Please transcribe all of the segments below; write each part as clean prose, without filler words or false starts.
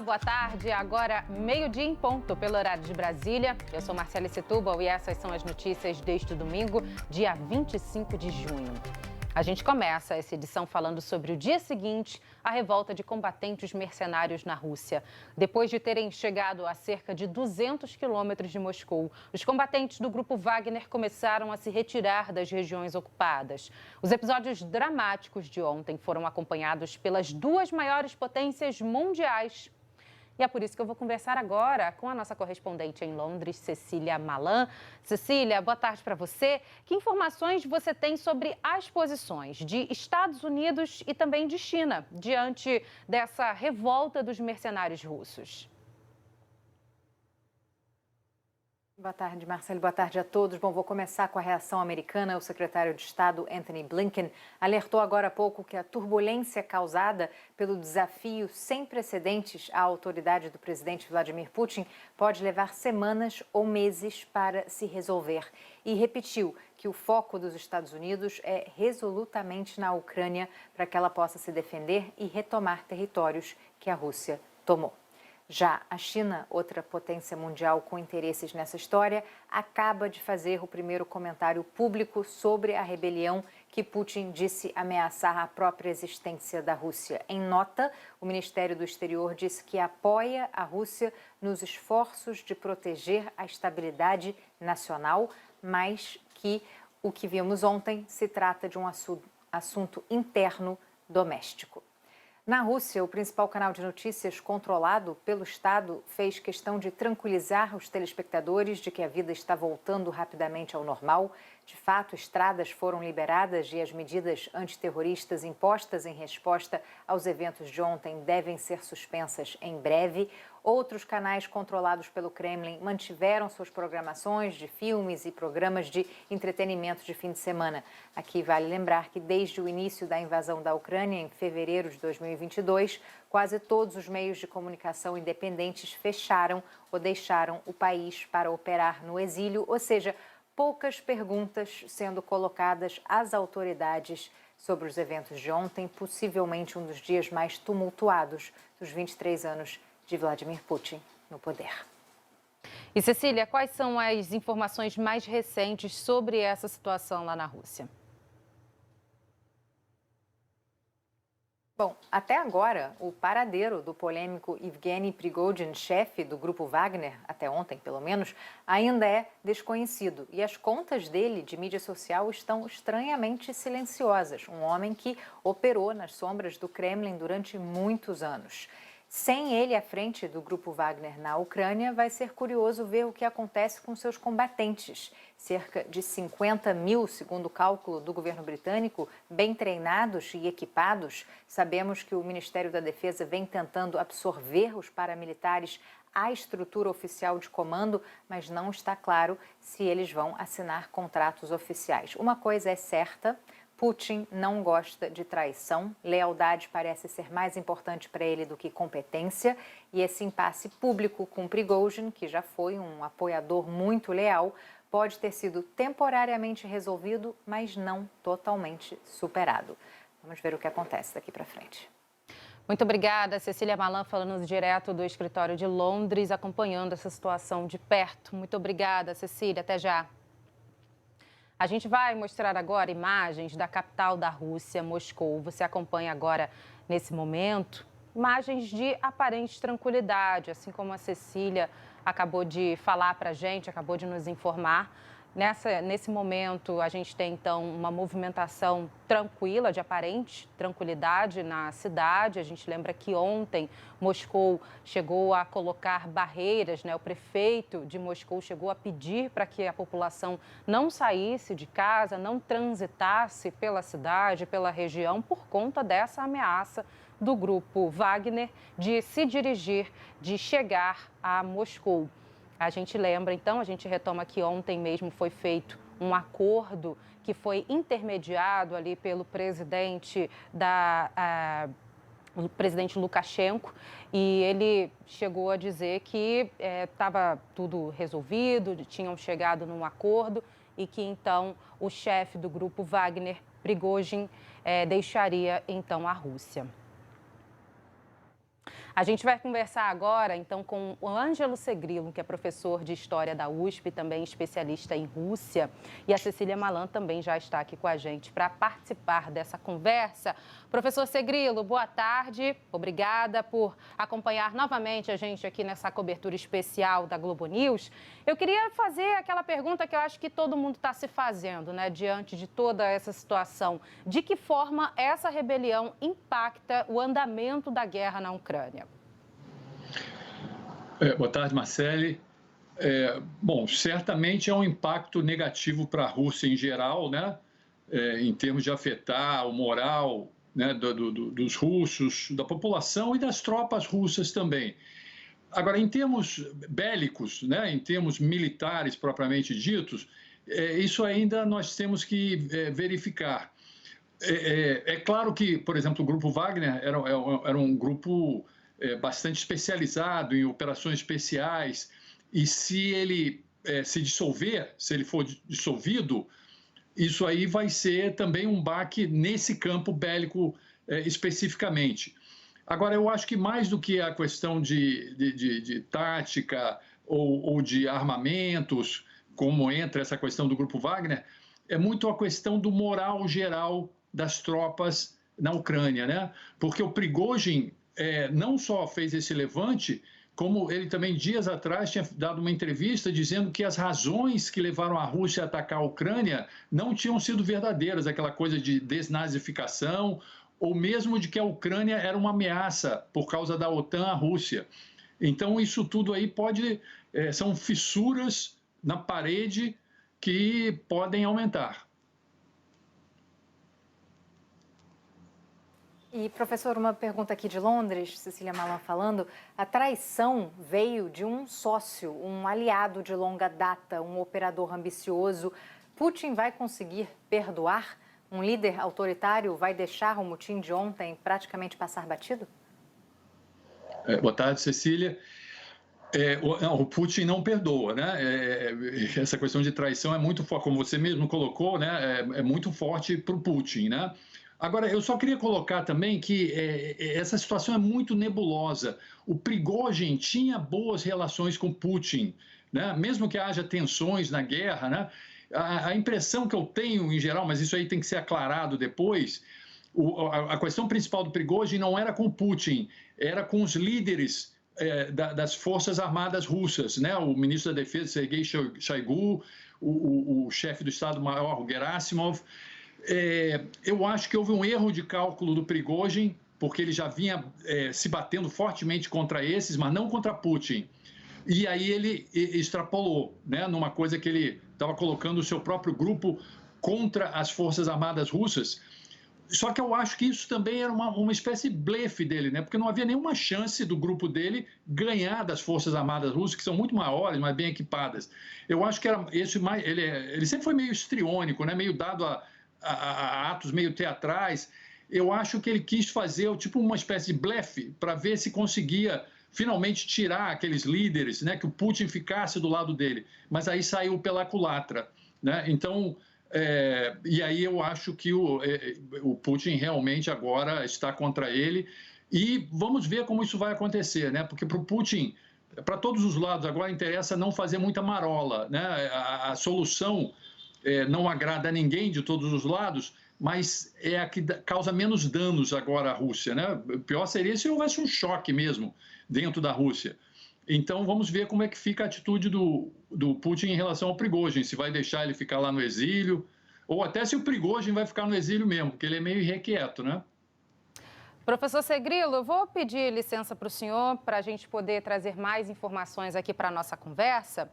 Olá, boa tarde. Agora, meio-dia em ponto, pelo horário de Brasília. Eu sou Marcela Setúbal e essas são as notícias deste domingo, dia 25 de junho. A gente começa essa edição falando sobre o dia seguinte, a revolta de combatentes mercenários na Rússia. Depois de terem chegado a cerca de 200 quilômetros de Moscou, os combatentes do grupo Wagner começaram a se retirar das regiões ocupadas. Os episódios dramáticos de ontem foram acompanhados pelas duas maiores potências mundiais. E é por isso que eu vou conversar agora com a nossa correspondente em Londres, Cecília Malan. Cecília, boa tarde para você. Que informações você tem sobre as posições de Estados Unidos e também de China diante dessa revolta dos mercenários russos? Boa tarde, Marcelo. Boa tarde a todos. Bom, vou começar com a reação americana. O secretário de Estado, Antony Blinken, alertou agora há pouco que a turbulência causada pelo desafio sem precedentes à autoridade do presidente Vladimir Putin pode levar semanas ou meses para se resolver. E repetiu que o foco dos Estados Unidos é resolutamente na Ucrânia para que ela possa se defender e retomar territórios que a Rússia tomou. Já a China, outra potência mundial com interesses nessa história, acaba de fazer o primeiro comentário público sobre a rebelião que Putin disse ameaçar a própria existência da Rússia. Em nota, o Ministério do Exterior disse que apoia a Rússia nos esforços de proteger a estabilidade nacional, mas que o que vimos ontem se trata de um assunto interno doméstico. Na Rússia, o principal canal de notícias controlado pelo Estado fez questão de tranquilizar os telespectadores de que a vida está voltando rapidamente ao normal. De fato, estradas foram liberadas e as medidas antiterroristas impostas em resposta aos eventos de ontem devem ser suspensas em breve. Outros canais controlados pelo Kremlin mantiveram suas programações de filmes e programas de entretenimento de fim de semana. Aqui vale lembrar que desde o início da invasão da Ucrânia, em fevereiro de 2022, quase todos os meios de comunicação independentes fecharam ou deixaram o país para operar no exílio, ou seja, poucas perguntas sendo colocadas às autoridades sobre os eventos de ontem, possivelmente um dos dias mais tumultuados dos 23 anos de Vladimir Putin no poder. E Cecília, quais são as informações mais recentes sobre essa situação lá na Rússia? Bom, até agora, o paradeiro do polêmico Evgeny Prigozhin, chefe do grupo Wagner, até ontem pelo menos, ainda é desconhecido. E as contas dele de mídia social estão estranhamente silenciosas. Um homem que operou nas sombras do Kremlin durante muitos anos. Sem ele à frente do grupo Wagner na Ucrânia, vai ser curioso ver o que acontece com seus combatentes. Cerca de 50 mil, segundo o cálculo do governo britânico, bem treinados e equipados. Sabemos que o Ministério da Defesa vem tentando absorver os paramilitares à estrutura oficial de comando, mas não está claro se eles vão assinar contratos oficiais. Uma coisa é certa: Putin não gosta de traição, lealdade parece ser mais importante para ele do que competência, e esse impasse público com Prigozhin, que já foi um apoiador muito leal, pode ter sido temporariamente resolvido, mas não totalmente superado. Vamos ver o que acontece daqui para frente. Muito obrigada, Cecília Malan, falando direto do escritório de Londres, acompanhando essa situação de perto. Muito obrigada, Cecília. Até já. A gente vai mostrar agora imagens da capital da Rússia, Moscou. Você acompanha agora, nesse momento, imagens de aparente tranquilidade, assim como a Cecília acabou de falar para a gente, acabou de nos informar. Nesse momento, a gente tem, então, uma movimentação tranquila, de aparente tranquilidade na cidade. A gente lembra que ontem Moscou chegou a colocar barreiras, né? O prefeito de Moscou chegou a pedir para que a população não saísse de casa, não transitasse pela cidade, pela região, por conta dessa ameaça do grupo Wagner de se dirigir, de chegar a Moscou. A gente lembra, então, a gente retoma que ontem mesmo foi feito um acordo que foi intermediado ali pelo presidente o presidente Lukashenko, e ele chegou a dizer que estava tudo resolvido, tinham chegado num acordo e que então o chefe do grupo Wagner, Prigozhin, deixaria então a Rússia. A gente vai conversar agora, então, com o Ângelo Segrilo, que é professor de História da USP, também especialista em Rússia. E a Cecília Malan também já está aqui com a gente para participar dessa conversa. Professor Segrilo, boa tarde. Obrigada por acompanhar novamente a gente aqui nessa cobertura especial da Globo News. Eu queria fazer aquela pergunta que eu acho que todo mundo está se fazendo, né, diante de toda essa situação. De que forma essa rebelião impacta o andamento da guerra na Ucrânia? Boa tarde, Marcele. Bom, certamente é um impacto negativo para a Rússia em geral, né? Em termos de afetar o moral, né, dos russos, da população e das tropas russas também. Agora, em termos bélicos, né, em termos militares propriamente ditos, isso ainda nós temos que verificar. É claro que, por exemplo, o Grupo Wagner era um grupo bastante especializado em operações especiais, e se ele se dissolver, se ele for dissolvido, isso aí vai ser também um baque nesse campo bélico especificamente. Agora, eu acho que mais do que a questão de tática ou de armamentos, como entra essa questão do Grupo Wagner, é muito a questão do moral geral das tropas na Ucrânia, né? Porque o Prigozhin não só fez esse levante, como ele também, dias atrás, tinha dado uma entrevista dizendo que as razões que levaram a Rússia a atacar a Ucrânia não tinham sido verdadeiras, aquela coisa de desnazificação, ou mesmo de que a Ucrânia era uma ameaça por causa da OTAN à Rússia. Então, isso tudo aí são fissuras na parede que podem aumentar. E, professor, uma pergunta aqui de Londres, Cecília Malan falando. A traição veio de um sócio, um aliado de longa data, um operador ambicioso. Putin vai conseguir perdoar? Um líder autoritário vai deixar o motim de ontem praticamente passar batido? Boa tarde, Cecília. O Putin não perdoa, né? Essa questão de traição é muito forte, como você mesmo colocou, né? É muito forte para o Putin, né? Agora, eu só queria colocar também que essa situação é muito nebulosa. O Prigozhin tinha boas relações com Putin, né? Mesmo que haja tensões na guerra, né? A impressão que eu tenho, em geral, mas isso aí tem que ser aclarado depois, a questão principal do Prigozhin não era com Putin, era com os líderes das Forças Armadas Russas, né? O ministro da Defesa, Sergei Shoigu, o chefe do Estado-Maior, Gerasimov. Eu acho que houve um erro de cálculo do Prigozhin, porque ele já vinha se batendo fortemente contra esses, mas não contra Putin. E aí ele extrapolou, né, numa coisa que ele estava colocando o seu próprio grupo contra as Forças Armadas Russas. Só que eu acho que isso também era uma espécie de blefe dele, né? Porque não havia nenhuma chance do grupo dele ganhar das Forças Armadas Russas, que são muito maiores, mas bem equipadas. Eu acho que era esse mais. Ele sempre foi meio histriônico, né? Meio dado a atos meio teatrais. Eu acho que ele quis fazer tipo uma espécie de blefe para ver se conseguia finalmente tirar aqueles líderes, né? Que o Putin ficasse do lado dele. Mas aí saiu pela culatra, né? Então. E aí eu acho que o Putin realmente agora está contra ele e vamos ver como isso vai acontecer, né? Porque para o Putin, para todos os lados agora interessa não fazer muita marola, né? A solução não agrada a ninguém de todos os lados, mas é a que causa menos danos agora à Rússia, né? O pior seria se houvesse um choque mesmo dentro da Rússia. Então, vamos ver como é que fica a atitude do Putin em relação ao Prigozhin, se vai deixar ele ficar lá no exílio, ou até se o Prigozhin vai ficar no exílio mesmo, porque ele é meio irrequieto, né? Professor Segrilo, eu vou pedir licença para o senhor para a gente poder trazer mais informações aqui para a nossa conversa.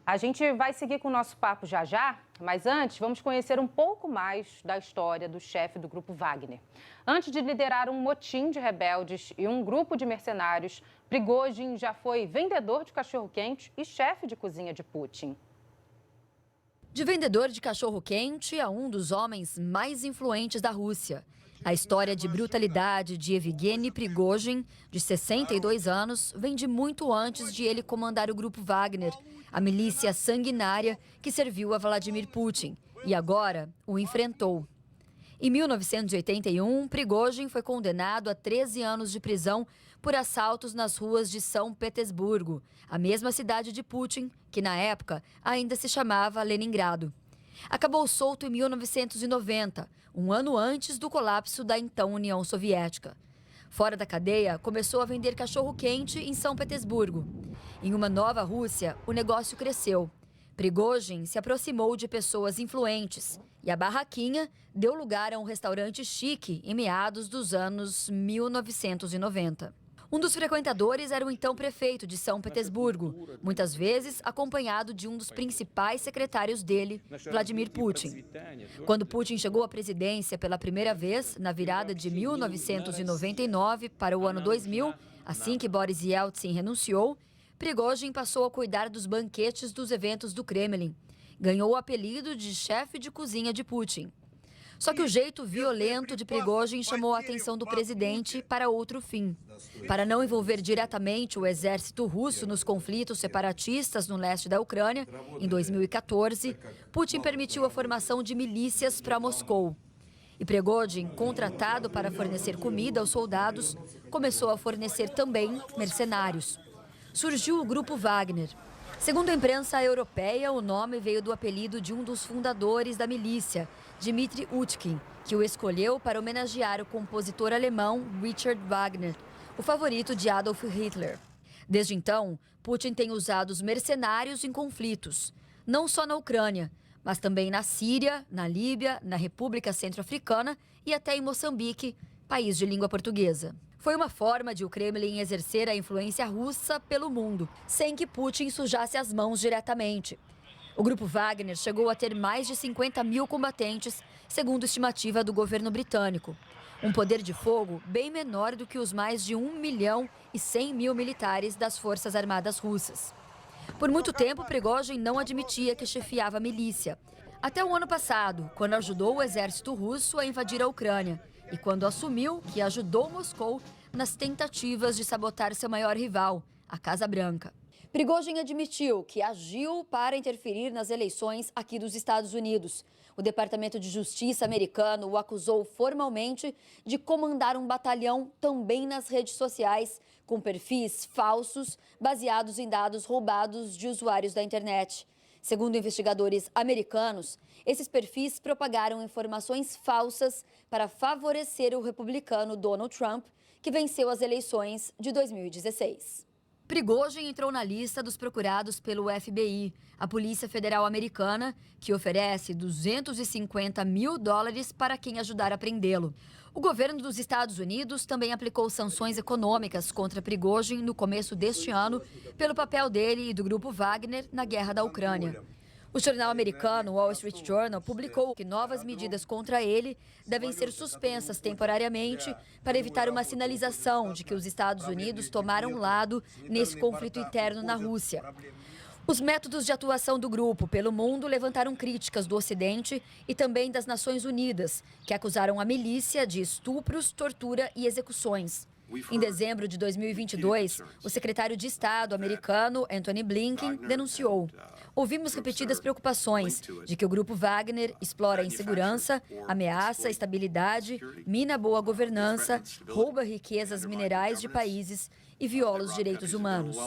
A gente vai seguir com o nosso papo já, mas antes vamos conhecer um pouco mais da história do chefe do Grupo Wagner. Antes de liderar um motim de rebeldes e um grupo de mercenários, Prigozhin já foi vendedor de cachorro-quente e chefe de cozinha de Putin. De vendedor de cachorro-quente a um dos homens mais influentes da Rússia. A história de brutalidade de Evgeny Prigozhin, de 62 anos, vem de muito antes de ele comandar o Grupo Wagner, a milícia sanguinária que serviu a Vladimir Putin e agora o enfrentou. Em 1981, Prigozhin foi condenado a 13 anos de prisão por assaltos nas ruas de São Petersburgo, a mesma cidade de Putin, que na época ainda se chamava Leningrado. Acabou solto em 1990, um ano antes do colapso da então União Soviética. Fora da cadeia, começou a vender cachorro-quente em São Petersburgo. Em uma nova Rússia, o negócio cresceu. Prigozhin se aproximou de pessoas influentes e a barraquinha deu lugar a um restaurante chique em meados dos anos 1990. Um dos frequentadores era o então prefeito de São Petersburgo, muitas vezes acompanhado de um dos principais secretários dele, Vladimir Putin. Quando Putin chegou à presidência pela primeira vez, na virada de 1999 para o ano 2000, assim que Boris Yeltsin renunciou, Prigozhin passou a cuidar dos banquetes dos eventos do Kremlin. Ganhou o apelido de chefe de cozinha de Putin. Só que o jeito violento de Prigozhin chamou a atenção do presidente para outro fim. Para não envolver diretamente o exército russo nos conflitos separatistas no leste da Ucrânia, em 2014, Putin permitiu a formação de milícias para Moscou. E Prigozhin, contratado para fornecer comida aos soldados, começou a fornecer também mercenários. Surgiu o Grupo Wagner. Segundo a imprensa europeia, o nome veio do apelido de um dos fundadores da milícia, Dmitry Utkin, que o escolheu para homenagear o compositor alemão Richard Wagner, o favorito de Adolf Hitler. Desde então, Putin tem usado os mercenários em conflitos, não só na Ucrânia, mas também na Síria, na Líbia, na República Centro-Africana e até em Moçambique, país de língua portuguesa. Foi uma forma de o Kremlin exercer a influência russa pelo mundo, sem que Putin sujasse as mãos diretamente. O Grupo Wagner chegou a ter mais de 50 mil combatentes, segundo estimativa do governo britânico. Um poder de fogo bem menor do que os mais de 1.100.000 militares das Forças Armadas Russas. Por muito tempo, Prigozhin não admitia que chefiava a milícia. Até o ano passado, quando ajudou o exército russo a invadir a Ucrânia e quando assumiu que ajudou Moscou nas tentativas de sabotar seu maior rival, a Casa Branca. Prigozhin admitiu que agiu para interferir nas eleições aqui dos Estados Unidos. O Departamento de Justiça americano o acusou formalmente de comandar um batalhão também nas redes sociais, com perfis falsos baseados em dados roubados de usuários da internet. Segundo investigadores americanos, esses perfis propagaram informações falsas para favorecer o republicano Donald Trump, que venceu as eleições de 2016. Prigozhin entrou na lista dos procurados pelo FBI, a Polícia Federal Americana, que oferece $250 mil para quem ajudar a prendê-lo. O governo dos Estados Unidos também aplicou sanções econômicas contra Prigozhin no começo deste ano, pelo papel dele e do Grupo Wagner na guerra da Ucrânia. O jornal americano Wall Street Journal publicou que novas medidas contra ele devem ser suspensas temporariamente para evitar uma sinalização de que os Estados Unidos tomaram lado nesse conflito interno na Rússia. Os métodos de atuação do grupo pelo mundo levantaram críticas do Ocidente e também das Nações Unidas, que acusaram a milícia de estupros, tortura e execuções. Em dezembro de 2022, o secretário de Estado americano, Antony Blinken, denunciou: ouvimos repetidas preocupações de que o Grupo Wagner explora a insegurança, ameaça a estabilidade, mina boa governança, rouba riquezas minerais de países e viola os direitos humanos.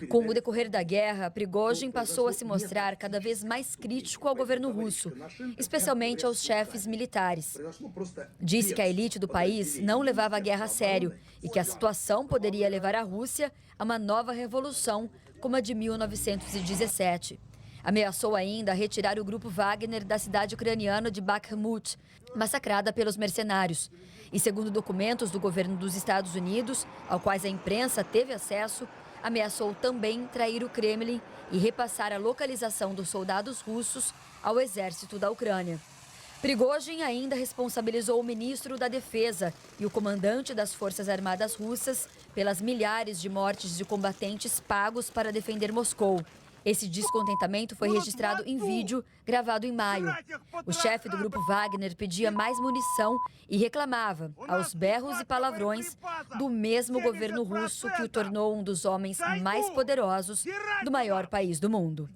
Com o decorrer da guerra, Prigozhin passou a se mostrar cada vez mais crítico ao governo russo, especialmente aos chefes militares. Disse que a elite do país não levava a guerra a sério e que a situação poderia levar a Rússia a uma nova revolução como a de 1917. Ameaçou ainda retirar o Grupo Wagner da cidade ucraniana de Bakhmut, massacrada pelos mercenários. E segundo documentos do governo dos Estados Unidos, aos quais a imprensa teve acesso, ameaçou também trair o Kremlin e repassar a localização dos soldados russos ao exército da Ucrânia. Prigozhin ainda responsabilizou o ministro da Defesa e o comandante das Forças Armadas Russas pelas milhares de mortes de combatentes pagos para defender Moscou. Esse descontentamento foi registrado em vídeo, gravado em maio. O chefe do Grupo Wagner pedia mais munição e reclamava, aos berros e palavrões, do mesmo governo russo que o tornou um dos homens mais poderosos do maior país do mundo.